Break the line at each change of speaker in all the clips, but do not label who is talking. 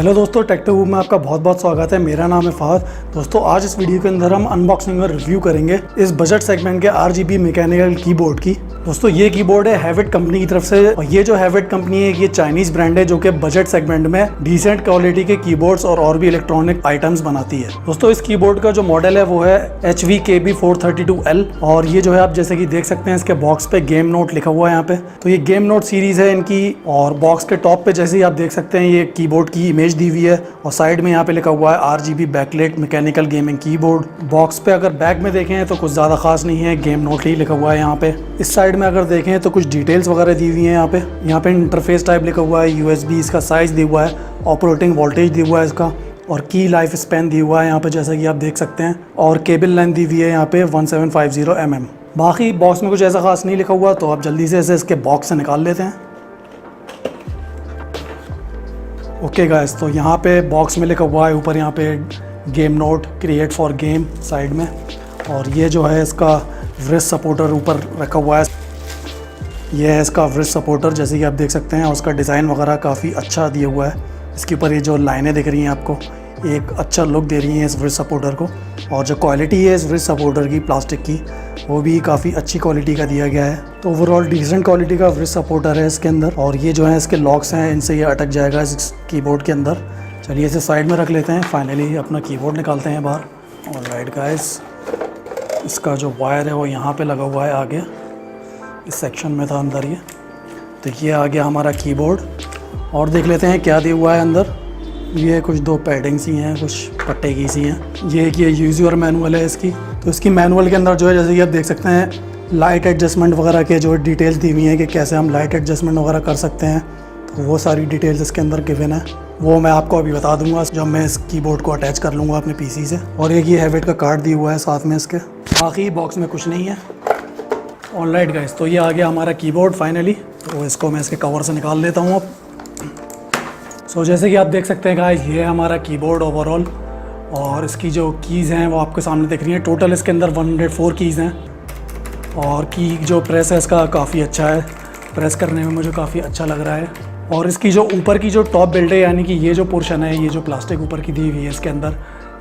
Hello दोस्तों, टेक्टूब में आपका बहुत बहुत स्वागत है। मेरा नाम है फहद। दोस्तों आज इस वीडियो के अंदर हम अनबॉक्सिंग और रिव्यू करेंगे इस बजट सेगमेंट के RGB मैकेनिकल कीबोर्ड की। दोस्तों ये कीबोर्ड है हैविट कंपनी की तरफ से, और ये जो हैविट कंपनी है ये चाइनीज ब्रांड है जो कि बजट सेगमेंट में डिसेंट क्वालिटी के कीबोर्ड्स और भी इलेक्ट्रॉनिक आइटम्स बनाती है। दोस्तों इस कीबोर्ड का जो मॉडल है वो है HVKB432L, और ये जो है आप जैसे कि देख सकते हैं इसके बॉक्स पे गेम नोट लिखा हुआ है यहाँ पे। तो ये गेम नोट सीरीज है इनकी, और बॉक्स के टॉप पे जैसे ही आप देख सकते हैं ये कीबोर्ड की इमेज दी हुई है, और साइड में यहाँ पे लिखा हुआ है RGB backlight mechanical gaming keyboard. Box पे अगर बैक में देखें तो कुछ ज़्यादा खास नहीं है, गेम नोट ही लिखा हुआ है यहाँ पे। इस साइड में अगर देखें तो कुछ डिटेल्स वगैरह दी हुई हैं यहाँ पे इंटरफेस टाइप लिखा हुआ है, USB इसका साइज़ दिया हुआ है, ऑपरेटिंग वोल्टेज दिया हुआ है इसका, और की लाइफ स्पैन दिया हुआ है यहाँ पे जैसा कि आप देख सकते हैं, और केबल लेंथ दी हुई है यहाँ पे 1750 mm। बाकी बॉक्स में कुछ ऐसा खास नहीं लिखा हुआ, तो आप जल्दी से इसे इसके बॉक्स से निकाल लेते हैं। ओके गाइस, तो यहाँ पे बॉक्स में लिखा हुआ है ऊपर यहाँ पे game note create for game side में, और ये जो है इसका व्रिस्ट सपोर्टर ऊपर रखा हुआ है। ये है इसका व्रिस्ट सपोर्टर जैसे कि आप देख सकते हैं, और उसका डिज़ाइन वगैरह काफ़ी अच्छा दिया हुआ है। इसके ऊपर ये जो लाइनें दिख रही हैं आपको, एक अच्छा लुक दे रही हैं इस व्रिस्ट सपोर्टर को, और जो क्वालिटी है इस व्रिस्ट सपोर्टर की प्लास्टिक की वो भी काफ़ी अच्छी क्वालिटी का दिया गया है। तो ओवरऑल डिसेंट क्वालिटी का व्रिस्ट सपोर्टर है इसके अंदर, और ये जो है इसके लॉक्स हैं, इनसे ये अटक जाएगा इस कीबोर्ड के अंदर। चलिए इसे साइड में रख लेते हैं, फाइनली अपना कीबोर्ड निकालते हैं बाहर। और राइट गाइस, इसका जो वायर है वो यहाँ पे लगा हुआ है आगे, इस सेक्शन में था अंदर ये। तो ये आ गया हमारा कीबोर्ड, और देख लेते हैं क्या दिया हुआ है अंदर। ये कुछ दो पैडिंग सी हैं, कुछ पट्टे की सी हैं। ये यूज़ योर मैनुअल है इसकी। तो इसकी मैनुअल के अंदर जो है जैसे कि आप देख सकते हैं लाइट एडजस्टमेंट वगैरह के जो डिटेल्स दी हुई हैं कि कैसे हम लाइट एडजस्टमेंट वगैरह कर सकते हैं, तो वो सारी डिटेल्स इसके अंदर गिवन है। वो मैं आपको अभी बता दूंगा जब मैं इस कीबोर्ड को अटैच कर लूँगा अपने PC से। और एक ये हैविट का कार्ड दिया हुआ है साथ में इसके। बाकी बॉक्स में कुछ नहीं है। ऑलराइट गाइस, तो ये आ गया हमारा कीबोर्ड फाइनली। तो इसको मैं इसके कवर से निकाल लेता हूँ अब। सो जैसे कि आप देख सकते हैं गाइस, ये है हमारा कीबोर्ड ओवरऑल, और इसकी जो कीज़ हैं वो आपके सामने दिख रही हैं। टोटल इसके अंदर 104 कीज़ हैं, और की जो प्रेस है इसका काफ़ी अच्छा है, प्रेस करने में मुझे काफ़ी अच्छा लग रहा है। और इसकी जो ऊपर की जो टॉप बिल्ड है, यानी कि ये जो पोर्शन है, ये जो प्लास्टिक ऊपर की दी हुई है इसके अंदर,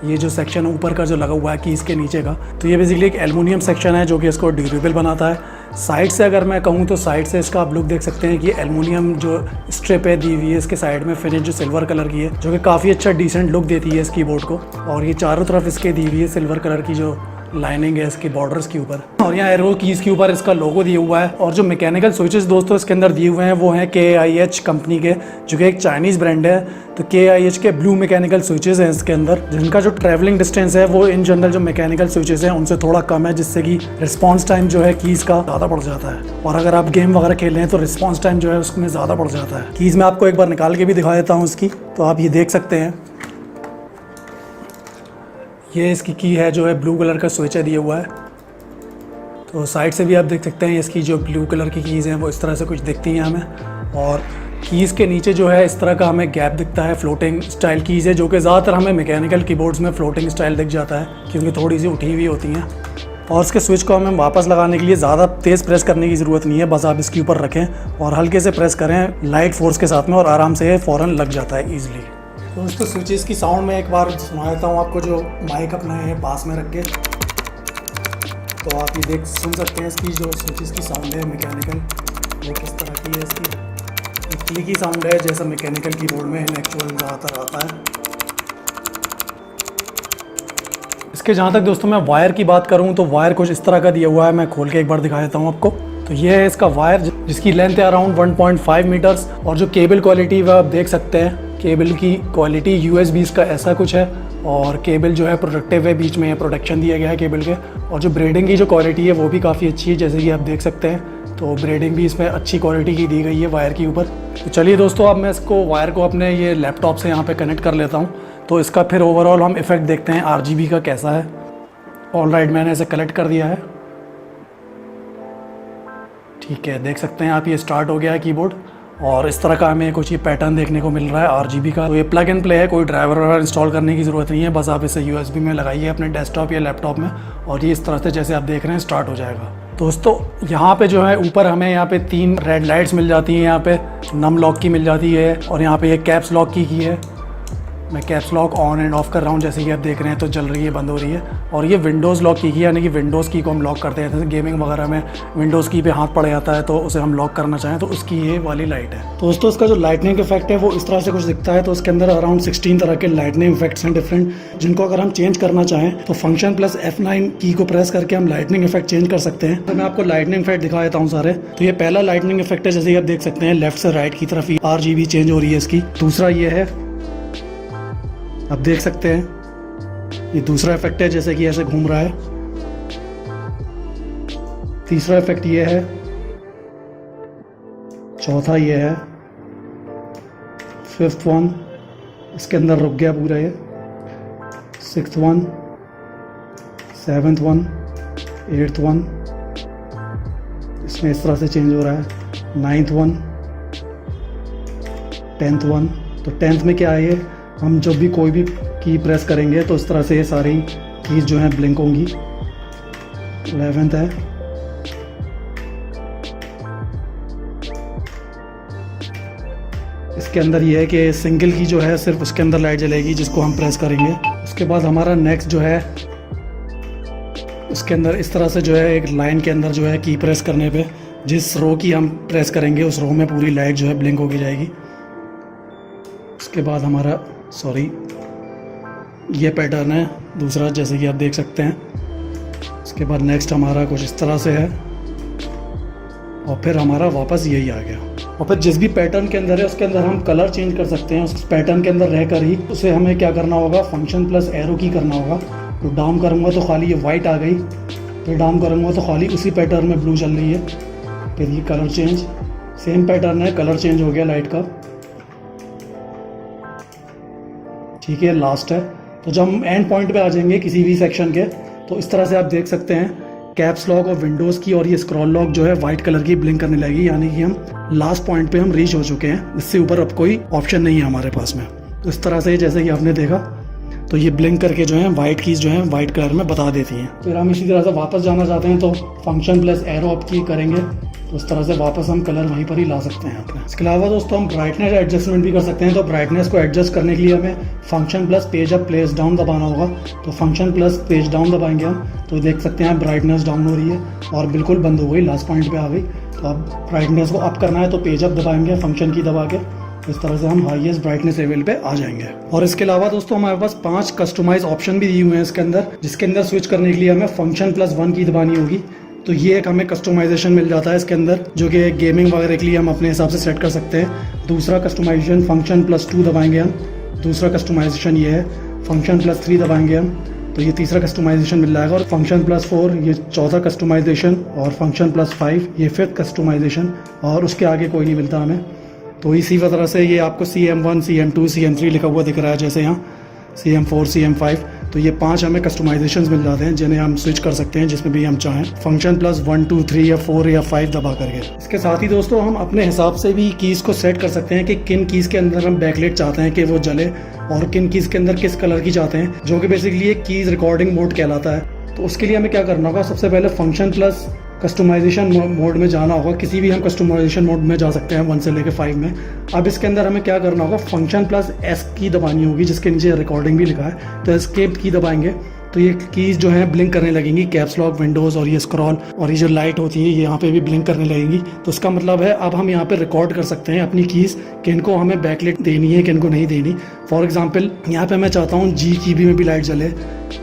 ये जो सेक्शन ऊपर का जो लगा हुआ है कीज़ के नीचे का, तो ये बेसिकली एक एल्युमिनियम सेक्शन है जो कि इसको ड्यूरेबल बनाता है। साइड से अगर मैं कहूँ तो साइड से इसका आप लुक देख सकते हैं कि एल्युमिनियम जो स्ट्रिप है दी हुई है इसके साइड में, फिनिश जो सिल्वर कलर की है, जो कि काफ़ी अच्छा डिसेंट लुक देती है इस कीबोर्ड को। और ये चारों तरफ इसके दी हुई है सिल्वर कलर की जो लाइनिंग है इसके बॉर्डर्स के ऊपर, और यहाँ एरो कीज़ के ऊपर इसका लोगो दिया हुआ है। और जो मैकेनिकल स्विचेस दोस्तों इसके अंदर दिए हुए हैं वो हैं KIH कंपनी के, जो कि एक चाइनीज़ ब्रांड है। तो KIH के ब्लू मैकेनिकल स्विचेस हैं इसके अंदर, जिनका जो ट्रैवलिंग डिस्टेंस है वो इन जनरल जो मैकेनिकल स्विचेस हैं उनसे थोड़ा कम है, जिससे कि रिस्पॉन्स टाइम जो है कीज़ का ज़्यादा बढ़ जाता है। और अगर आप गेम वगैरह खेल रहे हैं तो रिस्पॉन्स टाइम जो है उसमें ज़्यादा बढ़ जाता है। कीज़ मैं आपको एक बार निकाल के भी दिखा देता हूँ इसकी, तो आप ये देख सकते हैं। ये इसकी की है जो है ब्लू कलर का स्विच है दिया हुआ है। तो साइड से भी आप देख सकते हैं इसकी जो ब्लू कलर की कीज़ हैं वो इस तरह से कुछ दिखती हैं हमें। और कीज़ के नीचे जो है इस तरह का हमें गैप दिखता है, फ्लोटिंग स्टाइल कीज़ है, जो कि ज़्यादातर हमें मैकेनिकल कीबोर्ड्स में फ्लोटिंग स्टाइल दिख जाता है क्योंकि थोड़ी सी उठी हुई होती हैं। और इसके स्विच को हमें वापस लगाने के लिए ज़्यादा तेज़ प्रेस करने की ज़रूरत नहीं है, बस आप इसके ऊपर रखें और हल्के से प्रेस करें लाइट फोर्स के साथ में, और आराम से फ़ौरन लग जाता है ईजिली। तो इसको स्विचेस की साउंड में एक बार सुना देता हूँ आपको, जो माइक अपना है पास में रख के, तो आप ये सुन सकते हैं इसकी जो स्विचेस की साउंड है मैकेनिकल, वो किस तरह की है। इसकी क्लिकी साउंड है जैसा मैकेनिकल कीबोर्ड में एक्चुअल ज़्यादातर आता है। इसके जहाँ तक दोस्तों मैं वायर की बात करूँ तो वायर कुछ इस तरह का दिया हुआ है, मैं खोल के एक बार दिखा देता हूँ आपको। तो ये है इसका वायर जिसकी लेंथ है अराउंड 1.5 मीटर्स, और जो केबल क्वालिटी वह आप देख सकते हैं, केबल की क्वालिटी USB का ऐसा कुछ है, और केबल जो है प्रोटेक्टिव है, बीच में प्रोटेक्शन दिया गया है केबल के। और जो ब्रेडिंग की जो क्वालिटी है वो भी काफ़ी अच्छी है, जैसे कि आप देख सकते हैं। तो ब्रेडिंग भी इसमें अच्छी क्वालिटी की दी गई है वायर के ऊपर। तो चलिए दोस्तों, अब मैं इसको वायर को अपने ये लैपटॉप से यहाँ पे कनेक्ट कर लेता हूँ, तो इसका फिर ओवरऑल हम इफ़ेक्ट देखते हैं RGB का कैसा है। ऑलराइट, मैंने इसे कनेक्ट कर दिया है। ठीक है, देख सकते हैं आप, ये स्टार्ट हो गया है कीबोर्ड, और इस तरह का हमें कुछ ये पैटर्न देखने को मिल रहा है RGB का। तो ये प्लग एंड प्ले है, कोई ड्राइवर वगैरह इंस्टॉल करने की ज़रूरत नहीं है, बस आप इसे USB में लगाइए अपने डेस्कटॉप या लैपटॉप में, और ये इस तरह से जैसे आप देख रहे हैं स्टार्ट हो जाएगा। दोस्तों यहाँ पे जो है ऊपर हमें यहाँ पे 3 रेड लाइट्स मिल जाती हैं, यहाँ पे नम लॉक की मिल जाती है, और यहाँ पे ये कैप्स लॉक की है। मैं caps lock on end of कर रहा हूँ, जैसे कि आप देख रहे हैं तो जल रही है, बंद हो रही है। और ये विंडोज़ लॉक की यानी कि विंडोज़ की को हम लॉक करते हैं। जैसे गेमिंग वगैरह में विंडोज़ की पे हाथ पड़ जाता है तो उसे हम लॉक करना चाहें तो उसकी ये वाली लाइट है। तो दोस्तों इसका जो लाइटनिंग इफेक्ट है वो इस तरह से कुछ दिखता है। तो इसके अंदर अराउंड 16 तरह के लाइटनिंग इफेक्ट्स हैं डिफरेंट, जिनको अगर हम चेंज करना चाहें तो फंक्शन प्लस F9 की को प्रेस करके हम लाइटनिंग इफेक्ट चेंज कर सकते हैं। तो मैं आपको लाइटनिंग इफेक्ट दिखा देता हूँ सारे। तो ये पहला लाइटनिंग इफेक्ट है, जैसे कि आप देख सकते हैं लेफ्ट से राइट की तरफ RGB चेंज हो रही है इसकी। दूसरा ये है, आप देख सकते हैं ये दूसरा इफेक्ट है, जैसे कि ऐसे घूम रहा है। तीसरा इफेक्ट ये है, चौथा ये है, फिफ्थ वन इसके अंदर रुक गया पूरा ये, sixth one, seventh one, eighth one इसमें इस तरह से चेंज हो रहा है, नाइन्थ वन, टेंथ वन। तो टेंथ में क्या है, ये हम जब भी कोई भी की प्रेस करेंगे तो इस तरह से ये सारी कीज जो हैं ब्लिंक होंगी। 11th है, इसके अंदर ये है कि सिंगल की जो है सिर्फ उसके अंदर लाइट जलेगी जिसको हम प्रेस करेंगे। उसके बाद हमारा नेक्स्ट जो है, उसके अंदर इस तरह से जो है एक लाइन के अंदर जो है की प्रेस करने पे जिस रो की हम प्रेस करेंगे उस रो में पूरी लाइट जो है ब्लिंक होगी जाएगी। उसके बाद हमारा ये पैटर्न है दूसरा, जैसे कि आप देख सकते हैं। उसके बाद नेक्स्ट हमारा कुछ इस तरह से है और फिर हमारा वापस यही आ गया। और फिर जिस भी पैटर्न के अंदर है उसके अंदर हम कलर चेंज कर सकते हैं। उस पैटर्न के अंदर रहकर ही उसे हमें क्या करना होगा, फंक्शन प्लस एरो की करना होगा। तो डाउन करूँगा तो खाली ये वाइट आ गई, फिर डाउन करूँगा तो खाली उसी पैटर्न में ब्लू चल रही है। फिर ये कलर चेंज, सेम पैटर्न है, कलर चेंज हो गया लाइट का। ठीक है, लास्ट है। तो जब हम एंड पॉइंट पे आ जाएंगे किसी भी सेक्शन के तो इस तरह से आप देख सकते हैं कैप्स लॉक और विंडोज़ की और ये स्क्रॉल लॉक जो है वाइट कलर की ब्लिंक करने लगेगी, यानी कि हम लास्ट पॉइंट पे हम रीच हो चुके हैं। इससे ऊपर अब कोई ऑप्शन नहीं है हमारे पास में। तो इस तरह से जैसे कि आपने देखा तो ये ब्लिंक करके जो है वाइट कीज जो है वाइट कलर में बता देती हैं। फिर हम इसी तरह से वापस जाना चाहते हैं तो फंक्शन प्लस एरो अप की करेंगे तो इस तरह से वापस हम कलर वहीं पर ही ला सकते हैं अपने। इसके अलावा दोस्तों हम ब्राइटनेस एडजस्टमेंट भी कर सकते हैं। तो ब्राइटनेस को एडजस्ट करने के लिए हमें function plus page up place down दबाना होगा। तो फंक्शन प्लस पेज डाउन दबाएंगे हम तो देख सकते हैं ब्राइटनेस डाउन हो रही है और बिल्कुल बंद हो गई, लास्ट पॉइंट पे आ गई। तो अब ब्राइटनेस को अप करना है तो पेज अप दबाएंगे फंक्शन की दबा के, इस तरह से हम हाईएस्ट ब्राइटनेस लेवल पे आ जाएंगे। और इसके अलावा दोस्तों हमारे पास 5 कस्टमाइज ऑप्शन भी दिए हुए हैं इसके अंदर, जिसके अंदर स्विच करने के लिए हमें फंक्शन प्लस 1 की दबानी होगी। तो ये एक हमें कस्टमाइजेशन मिल जाता है इसके अंदर, जो कि गेमिंग वगैरह के लिए हम अपने हिसाब से सेट कर सकते हैं। दूसरा कस्टमाइजेशन फंक्शन प्लस 2 दबाएंगे हम। दूसरा कस्टमाइजेशन ये है, फंक्शन प्लस 3 दबाएंगे हम तो ये तीसरा कस्टमाइजेशन मिल जाएगा। और फंक्शन प्लस 4 ये चौथा कस्टमाइजेशन, और फंक्शन प्लस 5 ये फिफ्थ कस्टमाइजेशन, और उसके आगे कोई नहीं मिलता हमें। तो इसी तरह से ये आपको CM1, CM2, CM3 लिखा हुआ दिख रहा है, जैसे यहाँ CM4, CM5। तो ये 5 हमें कस्टमाइजेशंस मिल जाते हैं जिन्हें हम स्विच कर सकते हैं जिसमें भी हम चाहें, फंक्शन प्लस 1, 2, 3 या 4 या 5 दबा करके। इसके साथ ही दोस्तों हम अपने हिसाब से भी कीज़ को सेट कर सकते हैं कि किन कीज़ के अंदर हम बैकलाइट चाहते हैं कि वो जले और किन कीज़ के अंदर किस कलर की चाहते हैं, जो कि बेसिकली एक कीज़ रिकॉर्डिंग मोड कहलाता है। तो उसके लिए हमें क्या करना होगा, सबसे पहले फंक्शन प्लस कस्टमाइजेशन मोड में जाना होगा। किसी भी हम कस्टमाइजेशन मोड में जा सकते हैं 1 से लेकर 5 में। अब इसके अंदर हमें क्या करना होगा, फंक्शन प्लस S की दबानी होगी, जिसके नीचे रिकॉर्डिंग भी लिखा है। तो एस्केप की दबाएंगे तो ये कीज जो है ब्लिंक करने लगेंगी, कैप्स लॉक, विंडोज़ और ये स्क्रॉल और ये जो लाइट होती है ये यहाँ पे भी ब्लिंक करने लगेंगी। तो इसका मतलब है अब हम यहाँ पे रिकॉर्ड कर सकते हैं अपनी कीज़, किनको हमें बैकलाइट देनी है, किनको नहीं देनी। फॉर एग्जांपल यहाँ पे मैं चाहता हूँ G की भी में भी लाइट जले,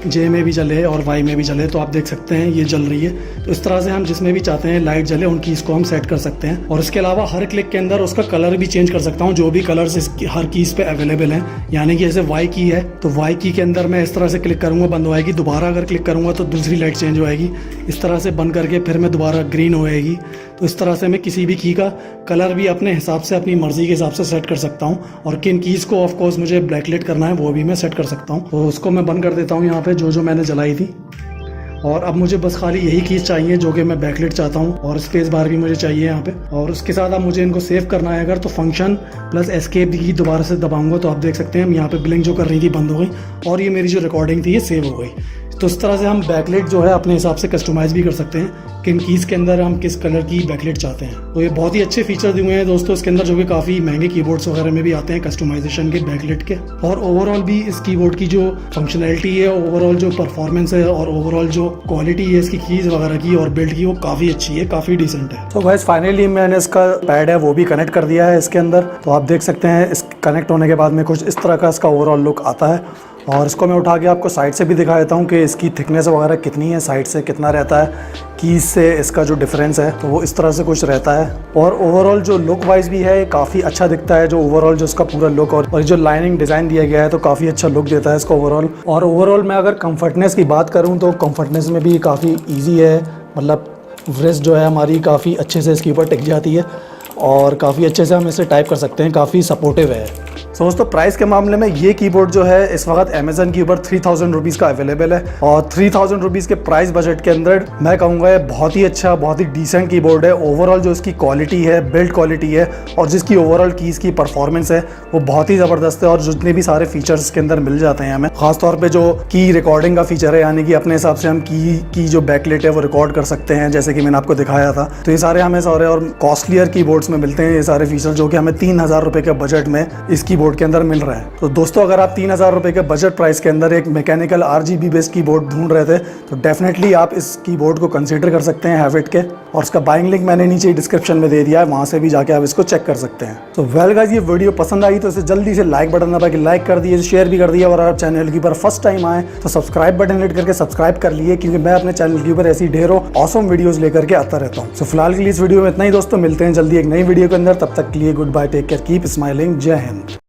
J में भी जले और Y में भी जले। तो आप देख सकते हैं ये जल रही है। तो इस तरह से हम जिसमें भी चाहते हैं लाइट जले उन कीज़ को हम सेट कर सकते हैं। और इसके अलावा हर क्लिक के अंदर उसका कलर भी चेंज कर सकता हूँ, जो भी कलर्स इस हर कीज़ पे अवेलेबल हैं। यानी कि जैसे Y की है तो Y की के अंदर मैं इस तरह से क्लिक करूँगा, बंद हो जाएगी। दोबारा अगर क्लिक करूँगा तो दूसरी लाइट चेंज हो जाएगी। इस तरह से बंद करके फिर मैं दोबारा ग्रीन हो जाएगी। तो इस तरह से मैं किसी भी की का कलर भी अपने हिसाब से, अपनी मर्जी के हिसाब से सेट कर सकता हूँ। और किन कीज़ को ऑफ कोर्स मुझे ब्लैकलाइट करना है वो भी मैं सेट कर सकता हूँ। तो उसको मैं बंद कर देता हूँ यहाँ पे जो मैंने जलाई थी। और अब मुझे बस खाली यही कीज़ चाहिए जो कि मैं बैकलाइट चाहता हूँ, और स्पेस बार भी मुझे चाहिए यहाँ पे। और उसके साथ अब मुझे इनको सेव करना है अगर, तो फंक्शन प्लस एस्केप की दोबारा से दबाऊंगा तो आप देख सकते हैं यहाँ पे ब्लिंक जो कर रही थी बंद हो गई और ये मेरी जो रिकॉर्डिंग थी ये सेव हो गई। तो इस तरह से हम बैकलाइट जो है अपने हिसाब से कस्टमाइज़ भी कर सकते हैं किन कीज के अंदर हम किस कलर की बैकलाइट चाहते हैं। तो ये बहुत ही अच्छे फीचर दिए हुए हैं दोस्तों इसके अंदर, जो कि काफी महंगे कीबोर्ड्स वगैरह में भी आते हैं कस्टमाइजेशन के बैकलाइट के। और ओवरऑल भी इस कीबोर्ड की जो फंक्शनैलिटी है, ओवरऑल जो परफॉर्मेंस है और ओवरऑल जो क्वालिटी है इसकी कीज वगैरह की और बिल्ड की, वो काफी अच्छी है, काफी डिसेंट है। तो गाइस फाइनली मैंने इसका पैड है वो भी कनेक्ट कर दिया है इसके अंदर। तो आप देख सकते हैं इस कनेक्ट होने के बाद में कुछ इस तरह का इसका ओवरऑल लुक आता है। और इसको मैं उठा के आपको साइड से भी दिखा देता हूँ कि इसकी थिकनेस वगैरह कितनी है, साइड से कितना रहता है, कीज से इसका जो डिफरेंस है तो वो इस तरह से कुछ रहता है। और ओवरऑल जो लुक वाइज भी है काफ़ी अच्छा दिखता है, जो ओवरऑल जो इसका पूरा लुक और जो लाइनिंग डिज़ाइन दिया गया है तो काफ़ी अच्छा लुक देता है इसको ओवरऑल। और ओवरऑल मैं अगर कंफर्टनेस की बात करूँ तो कंफर्टनेस में भी काफ़ी ईजी है, मतलब व्रिस्ट जो है हमारी काफ़ी अच्छे से इसके ऊपर टिक जाती है और काफ़ी अच्छे से हम इसे टाइप कर सकते हैं, काफ़ी सपोर्टिव है। दोस्तों प्राइस के मामले में ये कीबोर्ड जो है इस वक्त अमेजन के ऊपर 3000 रुपीज़ का अवेलेबल है। और 3000 रुपीज़ के प्राइस बजट के अंदर मैं कहूँगा ये बहुत ही अच्छा, बहुत ही डिसेंट कीबोर्ड है। ओवरऑल जो इसकी क्वालिटी है, बिल्ड क्वालिटी है और जिसकी ओवरऑल कीज़ की परफॉर्मेंस है वो बहुत ही ज़बरदस्त है। और जितने भी सारे फीचर्स के अंदर मिल जाते हैं हमें, खासतौर पर जो की रिकॉर्डिंग का फीचर है, यानी कि अपने हिसाब से हम की जो बैकलाइट है वो रिकॉर्ड कर सकते हैं, जैसे कि मैंने आपको दिखाया था। तो ये सारे हमें सारे और कॉस्टलियर कीबोर्ड्स में मिलते हैं ये सारे फीचर, जो कि हमें 3000 रुपये के बजट में इस कीबोर्ड के अंदर मिल रहा है। तो दोस्तों अगर आप 3000 रुपये के बजट प्राइस के अंदर एक मैकेनिकल RGB बेस्ड कीबोर्ड ढूंढ रहे थे तो डेफिनेटली आप इस कीबोर्ड को कंसीडर कर सकते हैं हैविट के। और उसका बाइंग लिंक मैंने नीचे डिस्क्रिप्शन में दे दिया है, वहाँ से भी जाके आप इसको चेक कर सकते हैं। तो वेल गाइस, ये वीडियो पसंद आई तो इसे जल्दी से लाइक बटन दबा के लाइक कर दिए, शेयर भी कर दिया। और आप चैनल के ऊपर फर्स्ट टाइम आए तो सब्सक्राइब बटन हिट करके सब्सक्राइब कर लिए, क्योंकि मैं अपने चैनल के ऊपर ऐसी ढेरों ऑसम वीडियोस लेकर के आता रहता हूँ। तो फिलहाल के लिए इस वीडियो में इतना ही दोस्तों, मिलते हैं जल्दी एक नई वीडियो के अंदर। तब तक के लिए good bye, take care, keep smiling, Jai Hind.